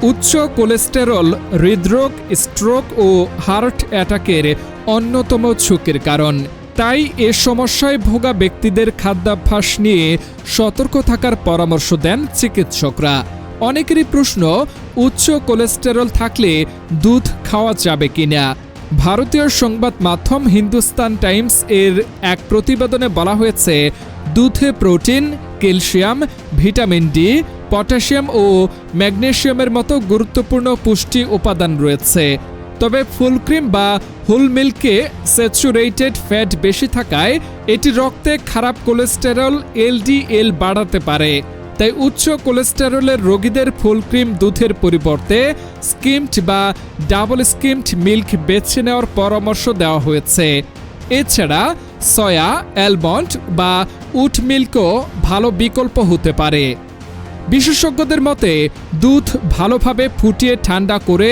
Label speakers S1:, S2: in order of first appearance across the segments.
S1: উচ্চ কোলেস্টেরল হৃদরোগ, স্ট্রোক ও হার্ট অ্যাটাকের অন্যতম ঝুঁকির কারণ। তাই এ সমস্যায় ভোগা ব্যক্তিদের খাদ্যাভ্যাস নিয়ে সতর্ক থাকার পরামর্শ দেন চিকিৎসকরা। অনেকেরই প্রশ্ন, উচ্চ কোলেস্টেরল থাকলে দুধ খাওয়া যাবে কিনা। ভারতীয় সংবাদ মাধ্যম হিন্দুস্তান টাইমস এর এক প্রতিবেদনে বলা হয়েছে, দুধে protein, calcium, vitamin D, potassium ও ম্যাগনেসিয়ামের মতো গুরুত্বপূর্ণ পুষ্টি উপাদান রয়েছে। তবে ফুল ক্রিম বা হোল মিল্কে স্যাচুরেটেড ফ্যাট বেশি থাকায় এটি রক্তে খারাপ কোলেস্টেরল এলডিএল বাড়াতে পারে। তাই উচ্চ কোলেস্টেরলের রোগীদের ফুল ক্রিম দুধের পরিবর্তে স্কিমড বা ডাবল স্কিমড মিল্ক বেছে নেওয়ার পরামর্শ দেওয়া হয়েছে। এছাড়া সয়া, অ্যালমন্ড বা উট মিল্কও ভালো বিকল্প হতে পারে। বিশেষজ্ঞদের মতে, দুধ ভালোভাবে ফুটিয়ে ঠান্ডা করে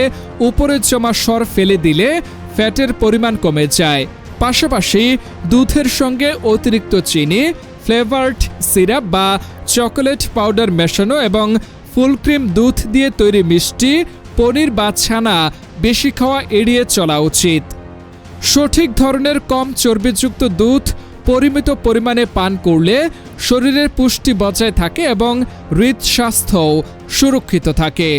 S1: উপরে জমা সর ফেলে দিলে ফ্যাটের পরিমাণ কমে যায়। পাশাপাশি দুধের সঙ্গে অতিরিক্ত চিনি, ফ্লেভারড সিরাপ বা চকোলেট পাউডার মেশানো এবং ফুল ক্রিম দুধ দিয়ে তৈরি মিষ্টি, পনির বা ছানা বেশি খাওয়া এড়িয়ে চলা উচিত। সঠিক ধরনের কম চর্বিযুক্ত দুধ পরিমিত পরিমাণে পান করলে শরীরের পুষ্টি বজায় থাকে এবং হৃদস্বাস্থ্যও সুরক্ষিত থাকে।